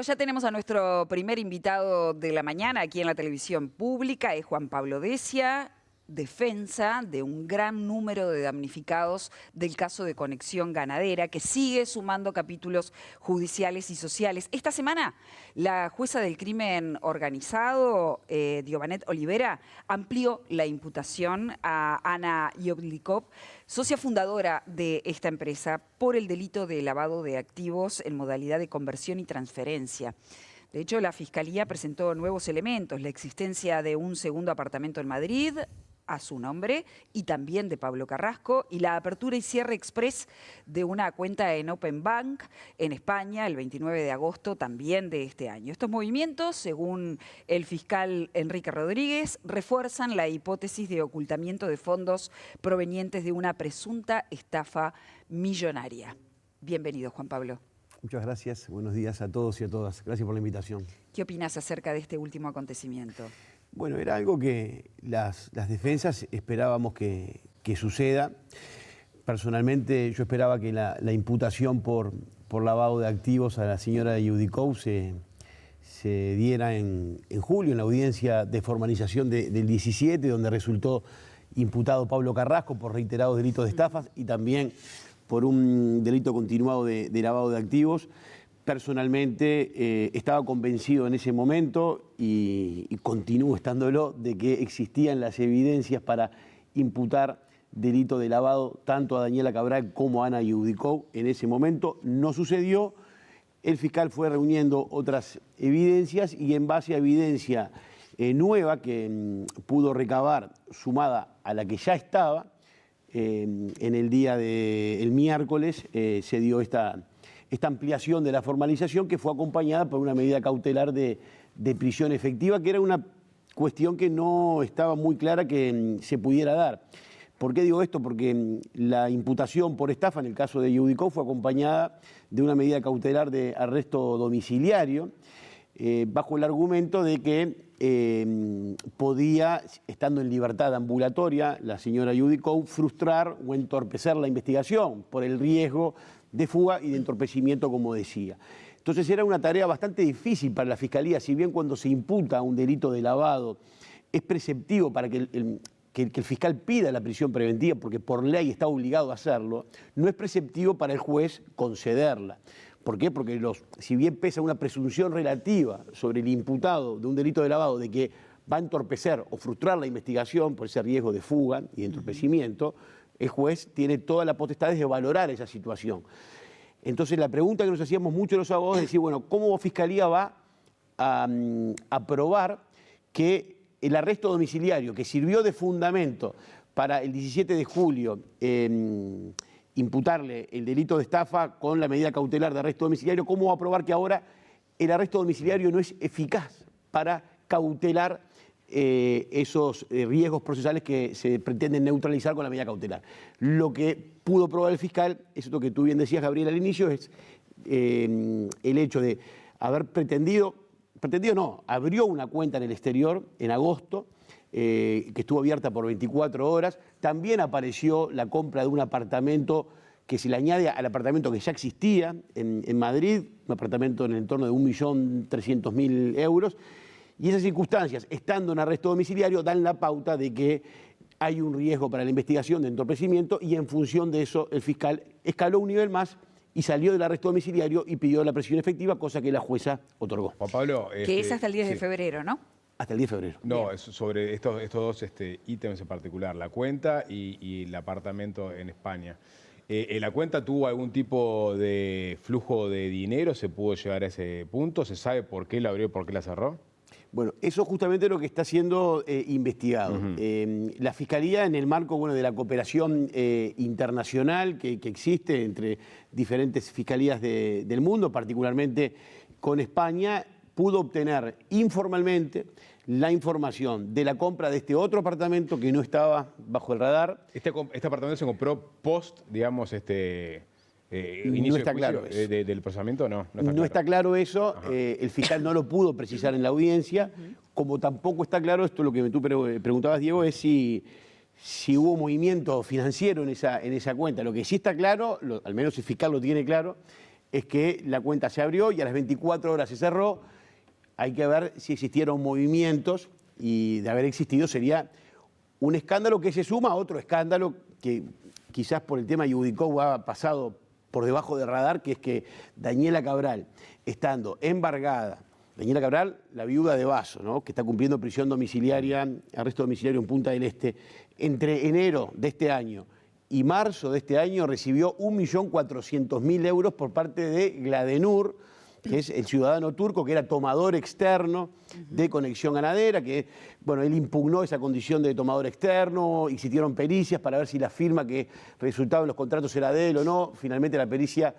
Ya tenemos a nuestro primer invitado de la mañana aquí en la televisión pública, es Juan Pablo Decia, defensa de un gran número de damnificados del caso de Conexión Ganadera, que sigue sumando capítulos judiciales y sociales. Esta semana, la jueza del crimen organizado, Diovanet Olivera, amplió la imputación a Ana Yovlikov, socia fundadora de esta empresa, por el delito de lavado de activos en modalidad de conversión y transferencia. De hecho, la Fiscalía presentó nuevos elementos, la existencia de un segundo apartamento en Madrid a su nombre y también de Pablo Carrasco, y la apertura y cierre express de una cuenta en Open Bank en España el 29 de agosto también de este año. Estos movimientos, según el fiscal Enrique Rodríguez, refuerzan la hipótesis de ocultamiento de fondos provenientes de una presunta estafa millonaria. Bienvenido, Juan Pablo. Muchas gracias, buenos días a todos y a todas. Gracias por la invitación. ¿Qué opinas acerca de este último acontecimiento? Bueno, era algo que las defensas esperábamos que suceda. Personalmente yo esperaba que la imputación por lavado de activos a la señora Yovlikov se diera en julio, en la audiencia de formalización del 17, donde resultó imputado Pablo Carrasco por reiterados delitos de estafas y también por un delito continuado de lavado de activos. Personalmente estaba convencido en ese momento y continúo estándolo de que existían las evidencias para imputar delito de lavado tanto a Daniela Cabral como a Ana Yovlikov. En ese momento no sucedió. El fiscal fue reuniendo otras evidencias y en base a evidencia nueva que pudo recabar, sumada a la que ya estaba, en el día del miércoles se dio esta ampliación de la formalización, que fue acompañada por una medida cautelar de prisión efectiva, que era una cuestión que no estaba muy clara que se pudiera dar. ¿Por qué digo esto? Porque la imputación por estafa en el caso de Yovlikov fue acompañada de una medida cautelar de arresto domiciliario, bajo el argumento de que podía, estando en libertad ambulatoria, la señora Yovlikov frustrar o entorpecer la investigación por el riesgo de fuga y de entorpecimiento, como decía. Entonces era una tarea bastante difícil para la Fiscalía, si bien cuando se imputa un delito de lavado es preceptivo para que el fiscal pida la prisión preventiva, porque por ley está obligado a hacerlo, no es preceptivo para el juez concederla. ¿Por qué? Porque si bien pesa una presunción relativa sobre el imputado de un delito de lavado de que va a entorpecer o frustrar la investigación por ese riesgo de fuga y de entorpecimiento, el juez tiene toda la potestad de valorar esa situación. Entonces la pregunta que nos hacíamos mucho los abogados es decir, bueno, ¿cómo Fiscalía va a probar que el arresto domiciliario que sirvió de fundamento para el 17 de julio imputarle el delito de estafa con la medida cautelar de arresto domiciliario, cómo va a probar que ahora el arresto domiciliario no es eficaz para cautelar esos riesgos procesales que se pretenden neutralizar con la medida cautelar? Lo que pudo probar el fiscal, es esto que tú bien decías, Gabriel, al inicio, es el hecho de haber abrió una cuenta en el exterior en agosto, que estuvo abierta por 24 horas. También apareció la compra de un apartamento que se le añade al apartamento que ya existía en Madrid, un apartamento en el entorno de 1.300.000 euros. Y esas circunstancias, estando en arresto domiciliario, dan la pauta de que hay un riesgo para la investigación de entorpecimiento y en función de eso el fiscal escaló un nivel más y salió del arresto domiciliario y pidió la prisión efectiva, cosa que la jueza otorgó. Juan Pablo... que es hasta el 10 de febrero, ¿no? Hasta el 10 de febrero. No, es sobre estos dos ítems en particular, la cuenta y el apartamento en España. ¿La cuenta tuvo algún tipo de flujo de dinero? ¿Se pudo llegar a ese punto? ¿Se sabe por qué la abrió y por qué la cerró? Bueno, eso justamente es lo que está siendo investigado. La Fiscalía, en el marco de la cooperación internacional que existe entre diferentes fiscalías del mundo, particularmente con España, pudo obtener informalmente la información de la compra de este otro apartamento que no estaba bajo el radar. ¿Este apartamento se compró post, digamos, inicio no está claro eso. ¿Del procesamiento? No está claro eso. El fiscal no lo pudo precisar en la audiencia. Como tampoco está claro, esto lo que tú preguntabas, Diego, es si hubo movimiento financiero en esa cuenta. Lo que sí está claro, al menos el fiscal lo tiene claro, es que la cuenta se abrió y a las 24 horas se cerró. Hay que ver si existieron movimientos y de haber existido sería un escándalo que se suma a otro escándalo que quizás por el tema Yudico ha pasado por debajo del radar, que es que Daniela Cabral, estando embargada, Daniela Cabral, la viuda de Basso, ¿no?, que está cumpliendo prisión domiciliaria, arresto domiciliario en Punta del Este, entre enero de este año y marzo de este año recibió 1.400.000 euros por parte de Gladenur, que es el ciudadano turco que era tomador externo de Conexión Ganadera, que, bueno, él impugnó esa condición de tomador externo, existieron pericias para ver si la firma que resultaba en los contratos era de él o no. Finalmente la pericia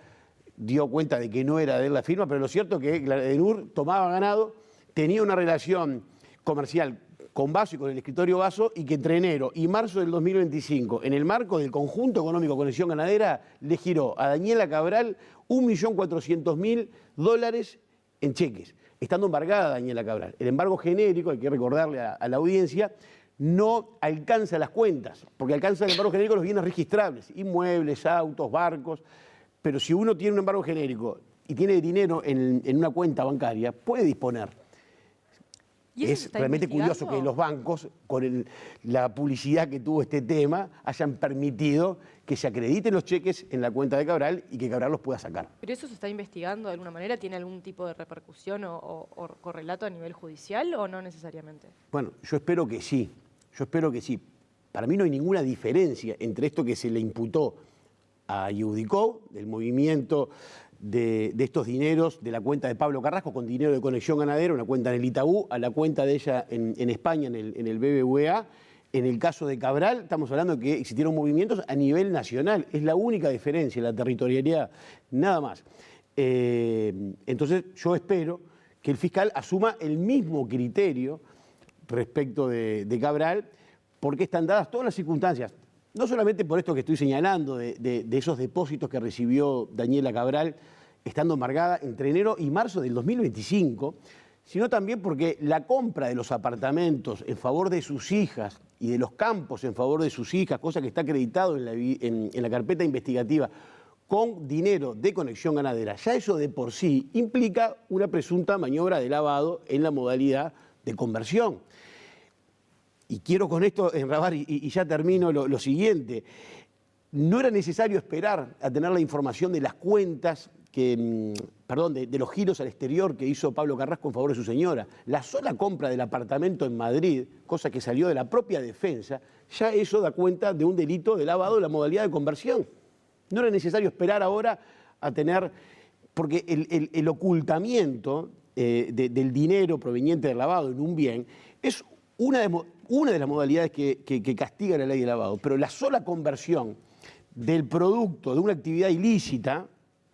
dio cuenta de que no era de él la firma, pero lo cierto es que Gladenur tomaba ganado, tenía una relación comercial con Basso y con el escritorio Basso, y que entre enero y marzo del 2025, en el marco del conjunto económico Conexión Ganadera, le giró a Daniela Cabral 1.400.000 en cheques, estando embargada Daniela Cabral. El embargo genérico, hay que recordarle a la audiencia, no alcanza las cuentas, porque alcanza el embargo genérico los bienes registrables, inmuebles, autos, barcos, pero si uno tiene un embargo genérico y tiene dinero en una cuenta bancaria, puede disponer. Es realmente curioso que los bancos, con la publicidad que tuvo este tema, hayan permitido que se acrediten los cheques en la cuenta de Cabral y que Cabral los pueda sacar. ¿Pero eso se está investigando de alguna manera? ¿Tiene algún tipo de repercusión o correlato a nivel judicial o no necesariamente? Bueno, yo espero que sí. Yo espero que sí. Para mí no hay ninguna diferencia entre esto que se le imputó a Yudico, del movimiento de estos dineros de la cuenta de Pablo Carrasco con dinero de Conexión Ganadera, una cuenta en el Itaú, a la cuenta de ella en España, en el BBVA. En el caso de Cabral, estamos hablando de que existieron movimientos a nivel nacional. Es la única diferencia, la territorialidad, nada más. Entonces, yo espero que el fiscal asuma el mismo criterio respecto de Cabral, porque están dadas todas las circunstancias. No solamente por esto que estoy señalando, de esos depósitos que recibió Daniela Cabral estando embargada entre enero y marzo del 2025, sino también porque la compra de los apartamentos en favor de sus hijas y de los campos en favor de sus hijas, cosa que está acreditado en la carpeta investigativa, con dinero de Conexión Ganadera, ya eso de por sí implica una presunta maniobra de lavado en la modalidad de conversión. Y quiero con esto enrabar y ya termino lo siguiente. No era necesario esperar a tener la información de las cuentas, de los giros al exterior que hizo Pablo Carrasco en favor de su señora. La sola compra del apartamento en Madrid, cosa que salió de la propia defensa, ya eso da cuenta de un delito de lavado de la modalidad de conversión. No era necesario esperar ahora a tener, porque el ocultamiento del dinero proveniente del lavado en un bien es una de las modalidades que castiga la ley de lavado, pero la sola conversión del producto de una actividad ilícita,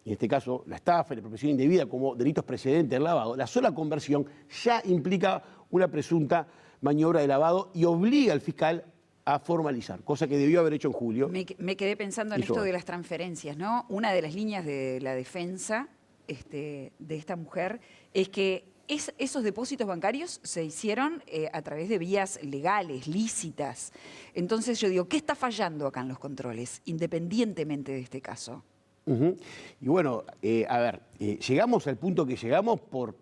en este caso la estafa y la apropiación indebida como delitos precedentes del lavado, la sola conversión ya implica una presunta maniobra de lavado y obliga al fiscal a formalizar, cosa que debió haber hecho en julio. Me quedé pensando en esto de las transferencias, ¿no? Una de las líneas de la defensa de esta mujer es que esos depósitos bancarios se hicieron a través de vías legales, lícitas. Entonces yo digo, ¿qué está fallando acá en los controles, independientemente de este caso? Y bueno, llegamos al punto que llegamos por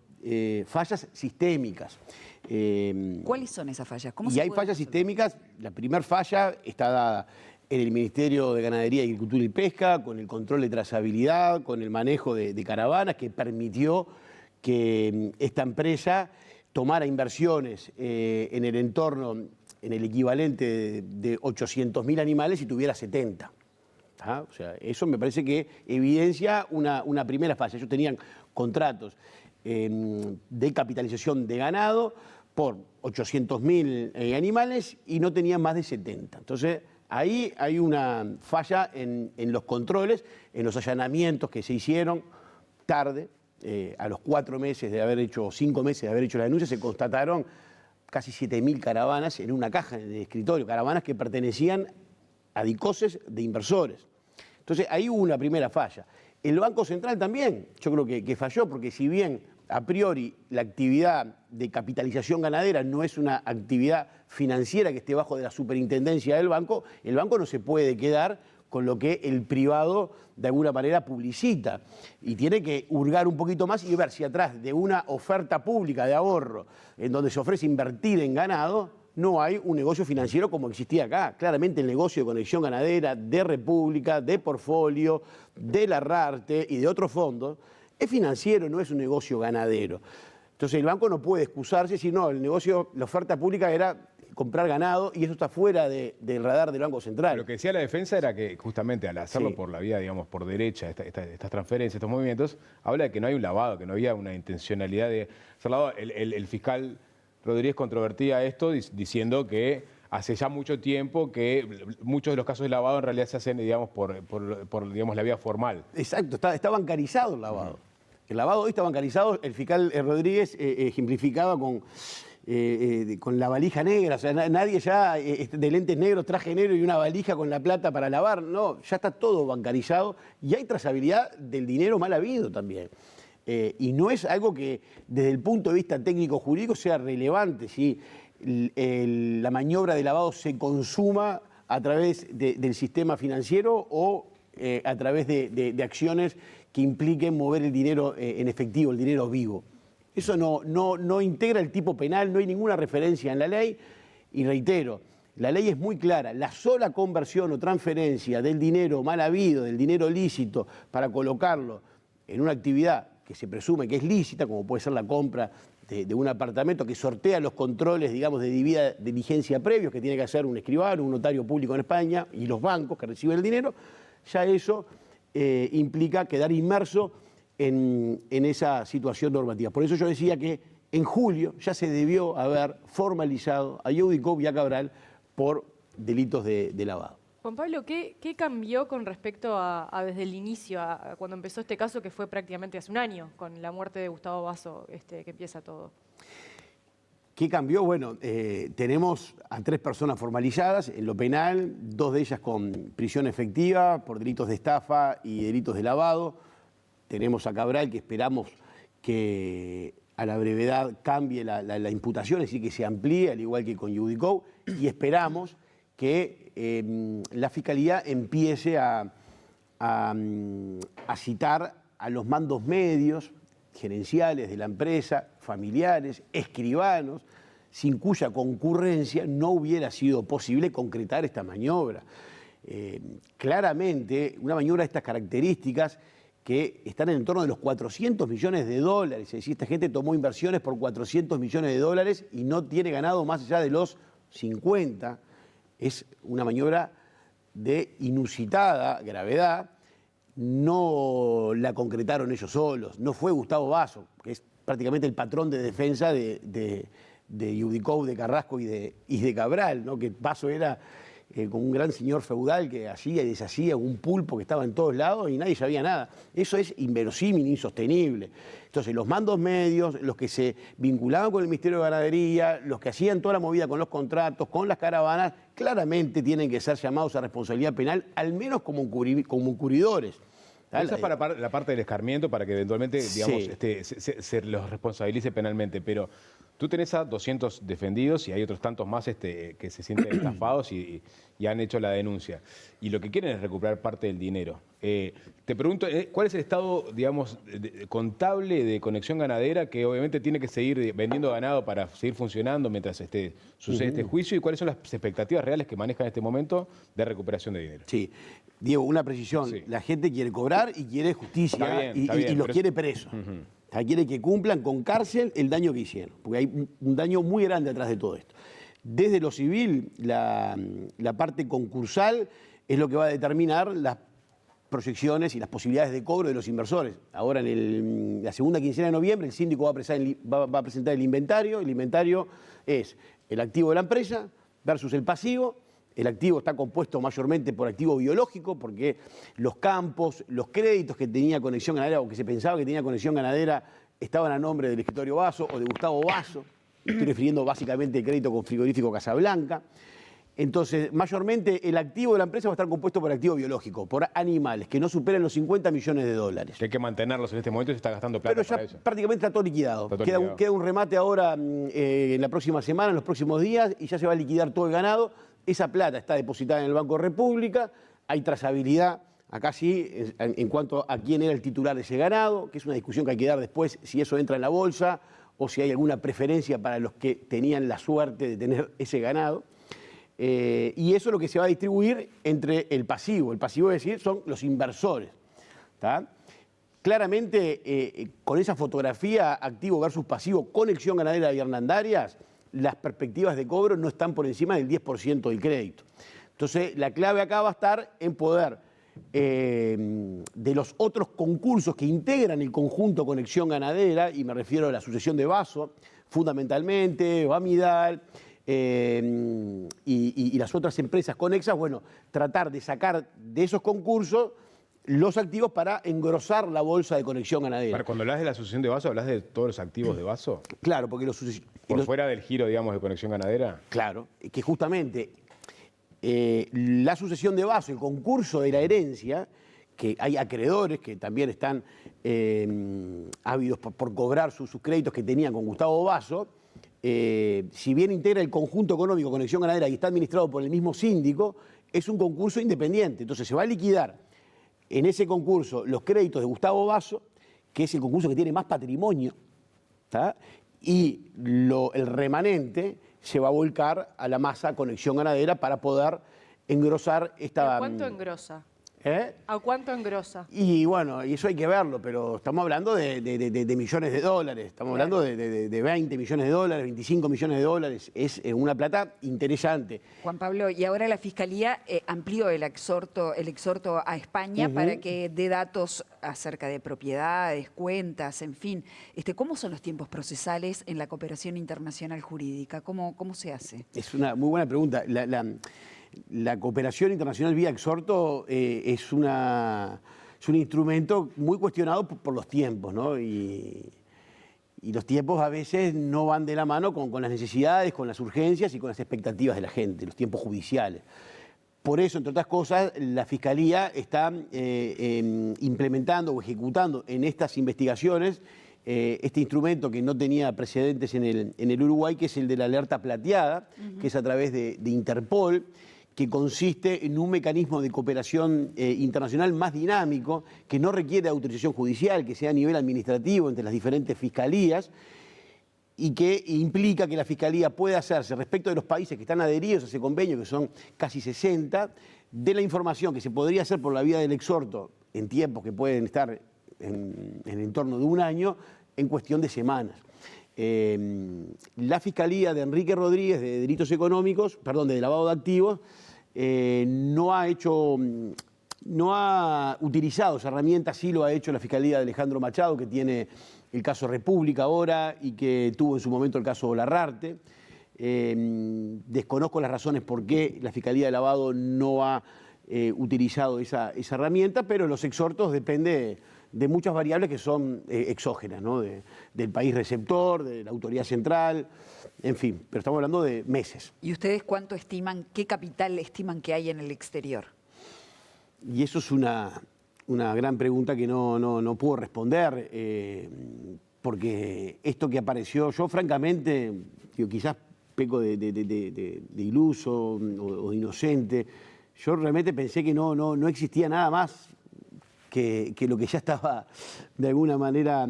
fallas sistémicas. ¿Cuáles son esas fallas? ¿Cómo y hay fallas sistémicas. La primera falla está dada en el Ministerio de Ganadería, Agricultura y Pesca, con el control de trazabilidad, con el manejo de caravanas, que permitió que esta empresa tomara inversiones en el entorno, en el equivalente de 800.000 animales y tuviera 70. O sea, eso me parece que evidencia una primera fase. Ellos tenían contratos de capitalización de ganado por 800.000 animales y no tenían más de 70. Entonces, ahí hay una falla en los controles, en los allanamientos que se hicieron tarde. A los 4 meses de haber hecho, 5 meses de haber hecho la denuncia, se constataron casi 7.000 caravanas en una caja en el escritorio, caravanas que pertenecían a dicoses de inversores. Entonces, ahí hubo una primera falla. El Banco Central también, yo creo que falló, porque si bien a priori la actividad de capitalización ganadera no es una actividad financiera que esté bajo de la superintendencia del banco, el banco no se puede quedar con lo que el privado de alguna manera publicita. Y tiene que hurgar un poquito más y ver si atrás de una oferta pública de ahorro en donde se ofrece invertir en ganado, no hay un negocio financiero como existía acá. Claramente el negocio de Conexión Ganadera, de República, de Portfolio, de Larrarte y de otros fondos, es financiero, no es un negocio ganadero. Entonces el banco no puede excusarse si no, el negocio, la oferta pública era comprar ganado y eso está fuera del radar del Banco Central. Lo que decía la defensa era que justamente al hacerlo Sí. por la vía, digamos, por derecha, estas transferencias, estos movimientos, habla de que no hay un lavado, que no había una intencionalidad de hacer lavado. El fiscal Rodríguez controvertía esto diciendo que hace ya mucho tiempo que muchos de los casos de lavado en realidad se hacen, digamos, por digamos, la vía formal. Exacto, está bancarizado el lavado. El lavado hoy está bancarizado, el fiscal Rodríguez ejemplificaba con la valija negra, o sea, nadie ya de lentes negros, traje negro y una valija con la plata para lavar, no, ya está todo bancarizado y hay trazabilidad del dinero mal habido también. Y no es algo que desde el punto de vista técnico-jurídico sea relevante si la maniobra de lavado se consuma a través del sistema financiero o a través de acciones que impliquen mover el dinero en efectivo, el dinero vivo. Eso no integra el tipo penal, no hay ninguna referencia en la ley y reitero, la ley es muy clara, la sola conversión o transferencia del dinero mal habido, del dinero lícito, para colocarlo en una actividad que se presume que es lícita, como puede ser la compra de un apartamento que sortea los controles, digamos, de debida diligencia previos que tiene que hacer un escribano, un notario público en España y los bancos que reciben el dinero, ya eso implica quedar inmerso en esa situación normativa. Por eso yo decía que en julio ya se debió haber formalizado a Iudicop y a Cabral por delitos de lavado. Juan Pablo, ¿qué cambió con respecto a desde el inicio, a cuando empezó este caso, que fue prácticamente hace un año, con la muerte de Gustavo Basso, que empieza todo? ¿Qué cambió? Bueno, tenemos a 3 personas formalizadas en lo penal, 2 de ellas con prisión efectiva por delitos de estafa y delitos de lavado. Tenemos a Cabral, que esperamos que a la brevedad cambie la imputación, es decir, que se amplíe, al igual que con Iudicop, y esperamos que la Fiscalía empiece a citar a los mandos medios, gerenciales de la empresa, familiares, escribanos, sin cuya concurrencia no hubiera sido posible concretar esta maniobra. Claramente, una maniobra de estas características que están en torno de los 400 millones de dólares, es decir, esta gente tomó inversiones por 400 millones de dólares y no tiene ganado más allá de los 50, es una maniobra de inusitada gravedad. No la concretaron ellos solos, no fue Gustavo Basso, que es prácticamente el patrón de defensa de Iudicop, de Carrasco y de Cabral, ¿no? Que Basso era como un gran señor feudal que hacía y deshacía, un pulpo que estaba en todos lados y nadie sabía nada. Eso es inverosímil, insostenible. Entonces, los mandos medios, los que se vinculaban con el Ministerio de Ganadería, los que hacían toda la movida con los contratos, con las caravanas, claramente tienen que ser llamados a responsabilidad penal, al menos como encubridores. Eso es para la parte del escarmiento, para que eventualmente, digamos, se los responsabilice penalmente, pero tú tenés a 200 defendidos y hay otros tantos más que se sienten estafados y han hecho la denuncia. Y lo que quieren es recuperar parte del dinero. Te pregunto, ¿cuál es el estado, digamos, contable de Conexión Ganadera, que obviamente tiene que seguir vendiendo ganado para seguir funcionando mientras sucede este juicio? ¿Y cuáles son las expectativas reales que manejan en este momento de recuperación de dinero? Sí, Diego, una precisión. Sí. La gente quiere cobrar y quiere justicia y los quiere presos. Quiere que cumplan con cárcel el daño que hicieron, porque hay un daño muy grande atrás de todo esto. Desde lo civil, la parte concursal es lo que va a determinar las proyecciones y las posibilidades de cobro de los inversores. Ahora, en la segunda quincena de noviembre, el síndico va a presentar el inventario. El inventario es el activo de la empresa versus el pasivo. El activo está compuesto mayormente por activo biológico, porque los campos, los créditos que tenía Conexión Ganadera o que se pensaba que tenía Conexión Ganadera estaban a nombre del escritorio Basso o de Gustavo Basso. Estoy refiriendo básicamente al crédito con frigorífico Casablanca. Entonces, mayormente el activo de la empresa va a estar compuesto por activo biológico, por animales que no superan los 50 millones de dólares. Hay que mantenerlos en este momento y se está gastando plata. Pero ya para eso. Prácticamente está todo liquidado. Queda un remate ahora en la próxima semana, en los próximos días, y ya se va a liquidar todo el ganado. Esa plata está depositada en el Banco República, hay trazabilidad, acá sí, en cuanto a quién era el titular de ese ganado, que es una discusión que hay que dar después si eso entra en la bolsa o si hay alguna preferencia para los que tenían la suerte de tener ese ganado. Y eso es lo que se va a distribuir entre el pasivo. El pasivo, es decir, son los inversores. ¿Tá? Claramente, con esa fotografía activo versus pasivo, conexión ganadera y hernandarias, las perspectivas de cobro no están por encima del 10% del crédito. Entonces, la clave acá va a estar en poder, de los otros concursos que integran el conjunto conexión ganadera, y me refiero a la sucesión de Vaso, fundamentalmente, Bamidal, y las otras empresas conexas, bueno, tratar de sacar de esos concursos los activos para engrosar la bolsa de conexión ganadera. Cuando hablas de la sucesión de Vaso, ¿hablas de todos los activos de Vaso? Claro, porque ¿Por fuera del giro, digamos, de conexión ganadera? Claro, que justamente la sucesión de Vaso, el concurso de la herencia, que hay acreedores que también están ávidos por cobrar sus créditos que tenían con Gustavo Vaso, si bien integra el conjunto económico Conexión Ganadera y está administrado por el mismo síndico, es un concurso independiente. Entonces se va a liquidar en ese concurso los créditos de Gustavo Vaso, que es el concurso que tiene más patrimonio, ¿tá? Y el remanente se va a volcar a la masa Conexión Ganadera para poder engrosar esta... ¿A cuánto engrosa? ¿A cuánto engrosa? Y bueno, y eso hay que verlo, pero estamos hablando de millones de dólares, estamos hablando de 20 millones de dólares, 25 millones de dólares, es una plata interesante. Juan Pablo, y ahora la Fiscalía amplió el exhorto a España para que dé datos acerca de propiedades, cuentas, en fin. ¿Cómo son los tiempos procesales en la cooperación internacional jurídica? ¿Cómo se hace? Es una muy buena pregunta. La cooperación internacional vía exhorto es un instrumento muy cuestionado por los tiempos, ¿no? Y los tiempos a veces no van de la mano con las necesidades, con las urgencias y con las expectativas de la gente, los tiempos judiciales. Por eso, entre otras cosas, la Fiscalía está implementando o ejecutando en estas investigaciones este instrumento que no tenía precedentes en el Uruguay, que es el de la alerta plateada, que es a través de Interpol, que consiste en un mecanismo de cooperación internacional más dinámico, que no requiere autorización judicial, que sea a nivel administrativo entre las diferentes fiscalías, y que implica que la Fiscalía puede hacerse respecto de los países que están adheridos a ese convenio, que son casi 60, de la información que se podría hacer por la vía del exhorto en tiempos que pueden estar en el entorno de un año, en cuestión de semanas. La Fiscalía de Enrique Rodríguez de Delitos Económicos, perdón, de lavado de activos, no ha utilizado esa herramienta, sí lo ha hecho la Fiscalía de Alejandro Machado, que tiene el caso República ahora y que tuvo en su momento el caso Larrarte. Desconozco las razones por qué la Fiscalía de Lavado no ha utilizado esa herramienta, pero los exhortos depende de muchas variables que son exógenas, ¿no? Del país receptor, de la autoridad central, en fin, pero estamos hablando de meses. ¿Y ustedes cuánto estiman, qué capital estiman que hay en el exterior? Y eso es una gran pregunta que no puedo responder, porque esto que apareció, yo francamente, quizás peco de iluso o de inocente, yo realmente pensé que no existía nada más que lo que ya estaba de alguna manera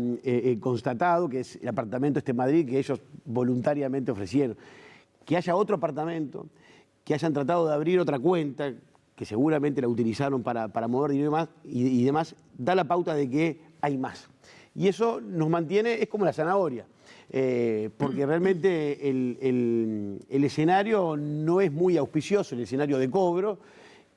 constatado, que es el apartamento en Madrid que ellos voluntariamente ofrecieron. Que haya otro apartamento, que hayan tratado de abrir otra cuenta, que seguramente la utilizaron para mover dinero y demás, da la pauta de que hay más. Y eso nos mantiene, es como la zanahoria, porque realmente el escenario no es muy auspicioso, el escenario de cobro,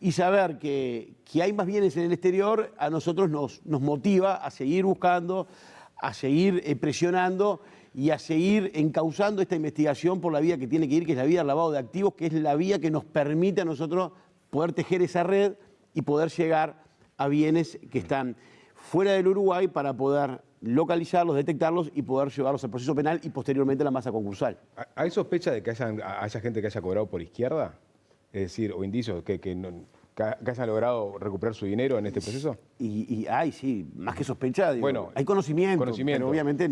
y saber que hay más bienes en el exterior a nosotros nos motiva a seguir buscando, a seguir presionando y a seguir encauzando esta investigación por la vía que tiene que ir, que es la vía del lavado de activos, que es la vía que nos permite a nosotros poder tejer esa red y poder llegar a bienes que están fuera del Uruguay para poder localizarlos, detectarlos y poder llevarlos al proceso penal y posteriormente a la masa concursal. ¿Hay sospecha de que haya gente que haya cobrado por izquierda? Es decir, o indicios que hayan logrado recuperar su dinero en este proceso. Y hay, sí, más que sospecha, digo, bueno, hay conocimiento, pero obviamente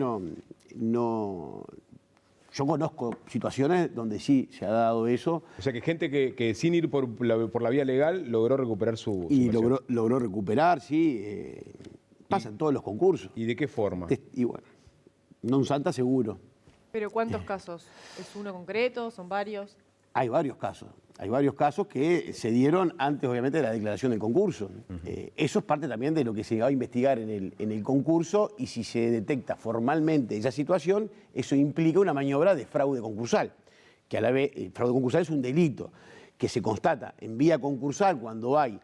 yo conozco situaciones donde sí se ha dado eso. O sea, que gente que sin ir por la vía legal logró recuperar su Y versión. logró recuperar, sí. Pasa en todos los concursos. ¿Y de qué forma? Y bueno, non santa seguro. ¿Pero cuántos casos? ¿Es uno concreto? ¿Son varios? Hay varios casos. Hay varios casos que se dieron antes, obviamente, de la declaración del concurso. Eso es parte también de lo que se va a investigar en el concurso, y si se detecta formalmente esa situación, eso implica una maniobra de fraude concursal, que a la vez, el fraude concursal es un delito que se constata en vía concursal cuando hay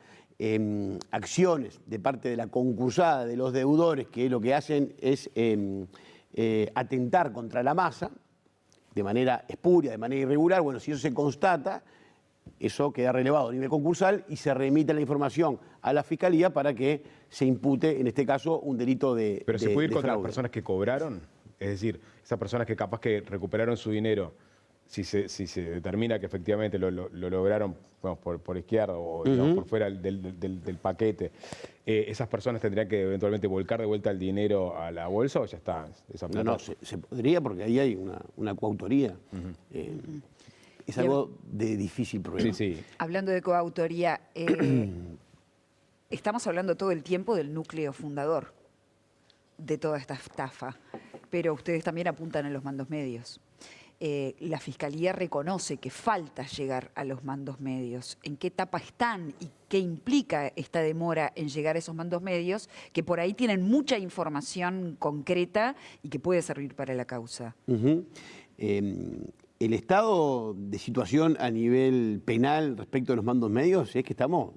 acciones de parte de la concursada, de los deudores, que lo que hacen es atentar contra la masa de manera espuria, de manera irregular. Bueno, si eso se constata, eso queda relevado a nivel concursal y se remite la información a la Fiscalía para que se impute, en este caso, un delito de ¿Pero se puede ir contra las fraude. personas que cobraron? Es decir, esas personas que capaz que recuperaron su dinero, si se determina que efectivamente lo lograron, bueno, por izquierda o digamos, por fuera del paquete, ¿esas personas tendrían que eventualmente volcar de vuelta el dinero a la bolsa o ya está? Esa plata? No, se podría, porque ahí hay una coautoría. Es algo de difícil problema. Sí. Hablando de coautoría, estamos hablando todo el tiempo del núcleo fundador de toda esta estafa, pero ustedes también apuntan a los mandos medios. La Fiscalía reconoce que falta llegar a los mandos medios. ¿En qué etapa están y qué implica esta demora en llegar a esos mandos medios, que por ahí tienen mucha información concreta y que puede servir para la causa? El estado de situación a nivel penal respecto a los mandos medios es que estamos,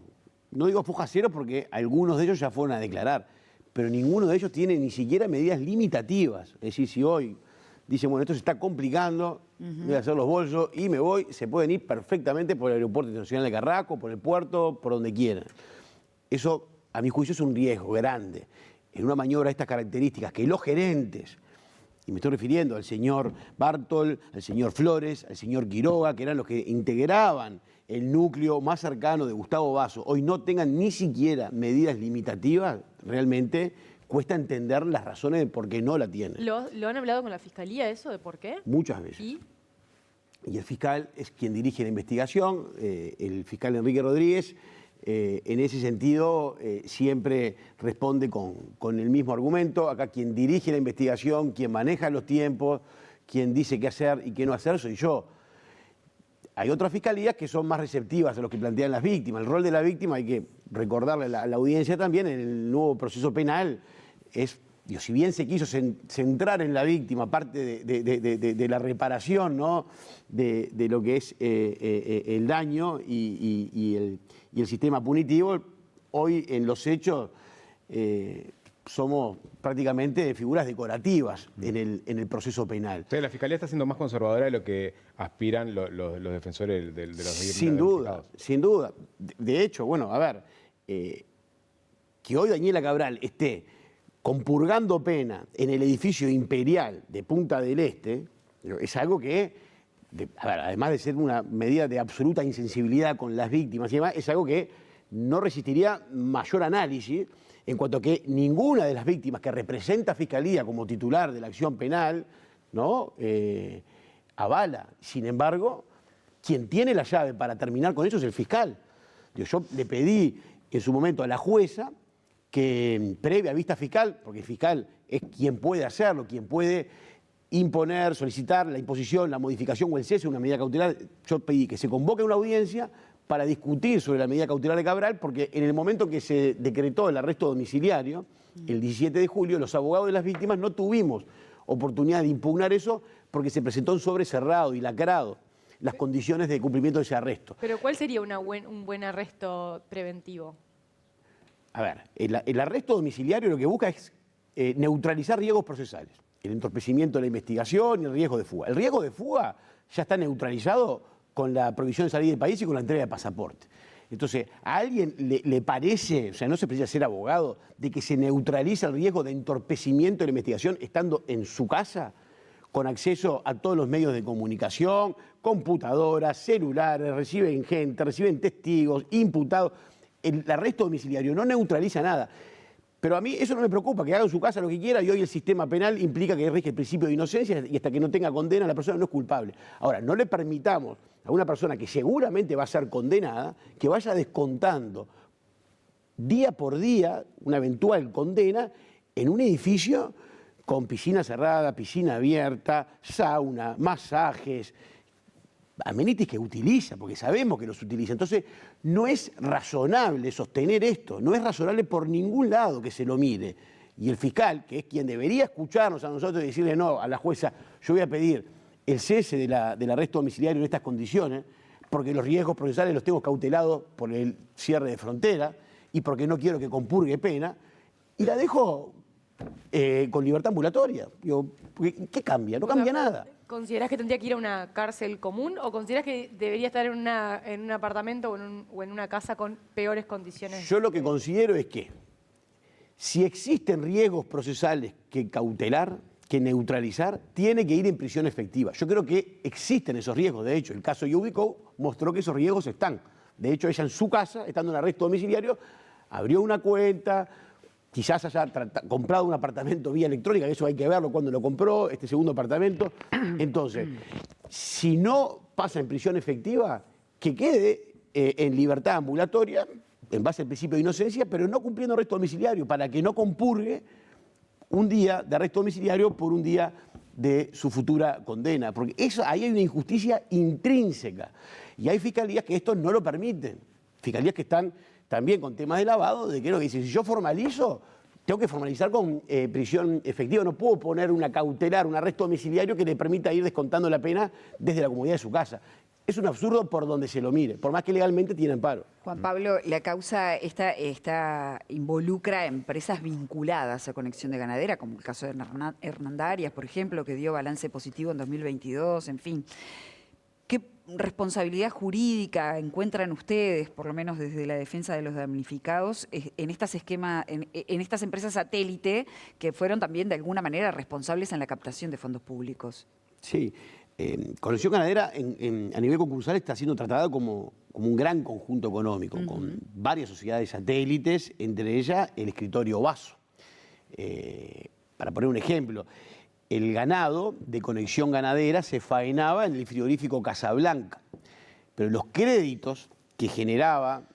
no digo foja cero porque algunos de ellos ya fueron a declarar, pero ninguno de ellos tiene ni siquiera medidas limitativas. Es decir, si hoy dicen, bueno, esto se está complicando, voy a hacer los bolsos y me voy, se pueden ir perfectamente por el aeropuerto internacional de Carrasco, por el puerto, por donde quieran. Eso, a mi juicio, es un riesgo grande. En una maniobra de estas características, que los gerentes, y me estoy refiriendo al señor Bartol, al señor Flores, al señor Quiroga, que eran los que integraban el núcleo más cercano de Gustavo Basso, hoy no tengan ni siquiera medidas limitativas, realmente cuesta entender las razones de por qué no la tienen. ¿Lo han hablado con la Fiscalía eso de por qué? Muchas veces. ¿Y? Y el fiscal es quien dirige la investigación, el fiscal Enrique Rodríguez. En ese sentido, siempre responde con el mismo argumento. Acá quien dirige la investigación, quien maneja los tiempos, quien dice qué hacer y qué no hacer, soy yo. Hay otras fiscalías que son más receptivas a lo que plantean las víctimas. El rol de la víctima, hay que recordarle a la audiencia también, en el nuevo proceso penal, es, digo, si bien se quiso centrar en la víctima, parte de la reparación, ¿no?, de lo que es el daño y el sistema punitivo, hoy en los hechos somos prácticamente figuras decorativas en el proceso penal. O sea, la Fiscalía está siendo más conservadora de lo que aspiran los defensores de los Sin duda, sin duda. De hecho, bueno, a ver, que hoy Daniela Cabral esté compurgando pena en el edificio imperial de Punta del Este, es algo que, a ver, además de ser una medida de absoluta insensibilidad con las víctimas y demás, es algo que no resistiría mayor análisis, en cuanto a que ninguna de las víctimas que representa Fiscalía como titular de la acción penal, ¿no?, avala. Sin embargo, quien tiene la llave para terminar con eso es el fiscal. Yo le pedí en su momento a la jueza que, previa vista fiscal, porque el fiscal es quien puede hacerlo, quien puede imponer, solicitar la imposición, la modificación o el cese de una medida cautelar, yo pedí que se convoque una audiencia para discutir sobre la medida cautelar de Cabral, porque en el momento que se decretó el arresto domiciliario, el 17 de julio, los abogados de las víctimas no tuvimos oportunidad de impugnar eso porque se presentó en sobre cerrado y lacrado las condiciones de cumplimiento de ese arresto. ¿Pero cuál sería un buen arresto preventivo? A ver, el arresto domiciliario lo que busca es neutralizar riesgos procesales, el entorpecimiento de la investigación y el riesgo de fuga. El riesgo de fuga ya está neutralizado con la prohibición de salir del país y con la entrega de pasaporte. Entonces, ¿a alguien le parece, o sea, no se precisa ser abogado, de que se neutraliza el riesgo de entorpecimiento de la investigación estando en su casa, con acceso a todos los medios de comunicación, computadoras, celulares, reciben gente, reciben testigos, imputados? El arresto domiciliario no neutraliza nada. Pero a mí eso no me preocupa, que haga en su casa lo que quiera, y hoy el sistema penal implica que rige el principio de inocencia y hasta que no tenga condena la persona no es culpable. Ahora, no le permitamos a una persona que seguramente va a ser condenada que vaya descontando día por día una eventual condena en un edificio con piscina cerrada, piscina abierta, sauna, masajes, amenities que utiliza, porque sabemos que los utiliza. Entonces, no es razonable sostener esto, no es razonable por ningún lado que se lo mire. Y el fiscal, que es quien debería escucharnos a nosotros y decirle no a la jueza, yo voy a pedir el cese del arresto domiciliario en estas condiciones, porque los riesgos procesales los tengo cautelados por el cierre de frontera y porque no quiero que compurgue pena, y la dejo con libertad ambulatoria. Digo, ¿qué cambia? No cambia nada. ¿Considerás que tendría que ir a una cárcel común o considerás que debería estar en un apartamento o en una casa con peores condiciones? Yo lo que considero es que si existen riesgos procesales que cautelar, que neutralizar, tiene que ir en prisión efectiva. Yo creo que existen esos riesgos. De hecho, el caso Yudico mostró que esos riesgos están. De hecho, ella en su casa, estando en arresto domiciliario, abrió una cuenta, quizás haya comprado un apartamento vía electrónica, que eso hay que verlo cuando lo compró, este segundo apartamento. Entonces, si no pasa en prisión efectiva, que quede en libertad ambulatoria, en base al principio de inocencia, pero no cumpliendo arresto domiciliario, para que no compurgue un día de arresto domiciliario por un día de su futura condena. Porque ahí hay una injusticia intrínseca. Y hay fiscalías que esto no lo permiten. Fiscalías que están también con temas de lavado, de que lo que dicen, si yo formalizo, tengo que formalizar con prisión efectiva. No puedo poner una cautelar, un arresto domiciliario que le permita ir descontando la pena desde la comodidad de su casa. Es un absurdo por donde se lo mire, por más que legalmente tiene amparo. Juan Pablo, la causa esta involucra a empresas vinculadas a Conexión de Ganadera, como el caso de Hernandarias, por ejemplo, que dio balance positivo en 2022, en fin. ¿Qué responsabilidad jurídica encuentran ustedes, por lo menos desde la defensa de los damnificados, en estas empresas satélite que fueron también de alguna manera responsables en la captación de fondos públicos? Sí. Conexión Ganadera a nivel concursal está siendo tratada como un gran conjunto económico, con varias sociedades satélites, entre ellas el escritorio Vaso. Para poner un ejemplo, el ganado de Conexión Ganadera se faenaba en el frigorífico Casablanca, pero los créditos que generaba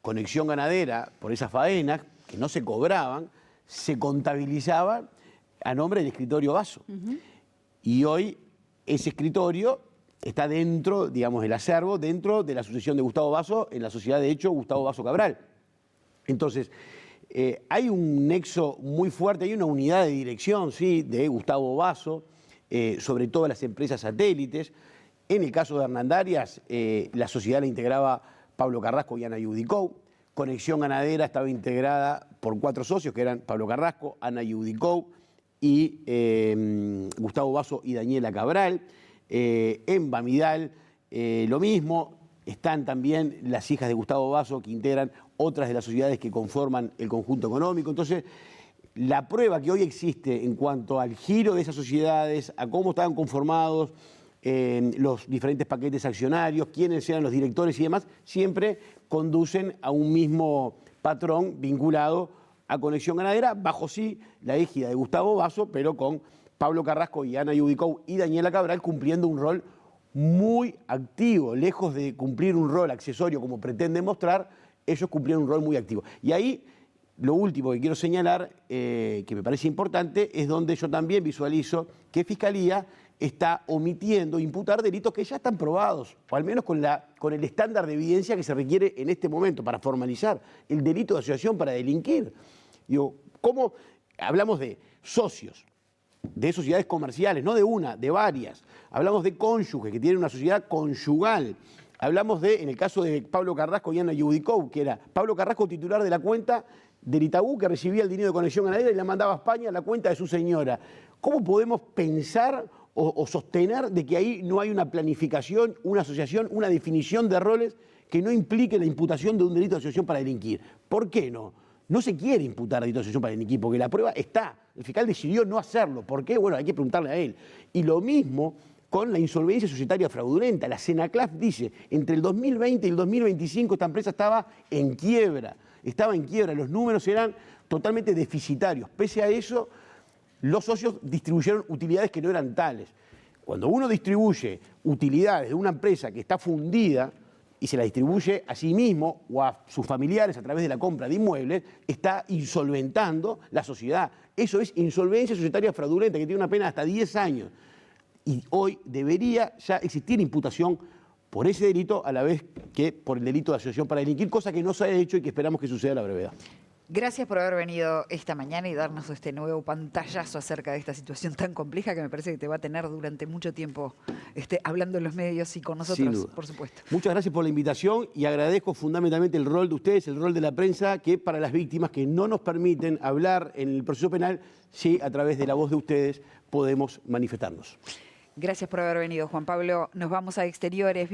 Conexión Ganadera por esas faenas, que no se cobraban, se contabilizaban a nombre del escritorio Vaso. Y hoy ese escritorio está dentro, digamos, del acervo, dentro de la sucesión de Gustavo Vaso, en la sociedad de hecho Gustavo Vaso Cabral. Entonces, hay un nexo muy fuerte, hay una unidad de dirección, ¿sí?, de Gustavo Vaso, sobre todas las empresas satélites. En el caso de Hernandarias, la sociedad la integraba Pablo Carrasco y Ana Yudico. Conexión Ganadera estaba integrada por 4 socios, que eran Pablo Carrasco, Ana Yudico y Gustavo Vaso y Daniela Cabral. En Bamidal lo mismo, están también las hijas de Gustavo Vaso que integran otras de las sociedades que conforman el conjunto económico. Entonces, la prueba que hoy existe en cuanto al giro de esas sociedades, a cómo estaban conformados los diferentes paquetes accionarios, quiénes eran los directores y demás, siempre conducen a un mismo patrón vinculado a Conexión Ganadera, bajo sí la égida de Gustavo Vaso, pero con Pablo Carrasco y Ana Yudico y Daniela Cabral cumpliendo un rol muy activo, lejos de cumplir un rol accesorio como pretenden mostrar, ellos cumplieron un rol muy activo. Y ahí lo último que quiero señalar, que me parece importante, es donde yo también visualizo que Fiscalía está omitiendo imputar delitos que ya están probados, o al menos con el estándar de evidencia que se requiere en este momento para formalizar el delito de asociación para delinquir. Digo, ¿cómo hablamos de socios, de sociedades comerciales, no de una, de varias? Hablamos de cónyuges que tienen una sociedad conyugal. Hablamos de, en el caso de Pablo Carrasco y Ana Yudico, que era Pablo Carrasco titular de la cuenta del Itaú, que recibía el dinero de Conexión Ganadera y la mandaba a España a la cuenta de su señora. ¿Cómo podemos pensar o sostener de que ahí no hay una planificación, una asociación, una definición de roles que no implique la imputación de un delito de asociación para delinquir? ¿Por qué no? No se quiere imputar delito de asociación para delinquir, porque la prueba está. El fiscal decidió no hacerlo. ¿Por qué? Bueno, hay que preguntarle a él. Y lo mismo con la insolvencia societaria fraudulenta. La Senaclaf dice, entre el 2020 y el 2025 esta empresa estaba en quiebra. Los números eran totalmente deficitarios. Pese a eso, los socios distribuyeron utilidades que no eran tales. Cuando uno distribuye utilidades de una empresa que está fundida y se la distribuye a sí mismo o a sus familiares a través de la compra de inmuebles, está insolventando la sociedad. Eso es insolvencia societaria fraudulenta, que tiene una pena de hasta 10 años. Y hoy debería ya existir imputación por ese delito, a la vez que por el delito de asociación para delinquir, cosa que no se ha hecho y que esperamos que suceda a la brevedad. Gracias por haber venido esta mañana y darnos este nuevo pantallazo acerca de esta situación tan compleja que me parece que te va a tener durante mucho tiempo hablando en los medios y con nosotros, por supuesto. Muchas gracias por la invitación y agradezco fundamentalmente el rol de ustedes, el rol de la prensa, que para las víctimas que no nos permiten hablar en el proceso penal, sí, a través de la voz de ustedes podemos manifestarnos. Gracias por haber venido, Juan Pablo. Nos vamos a Exteriores.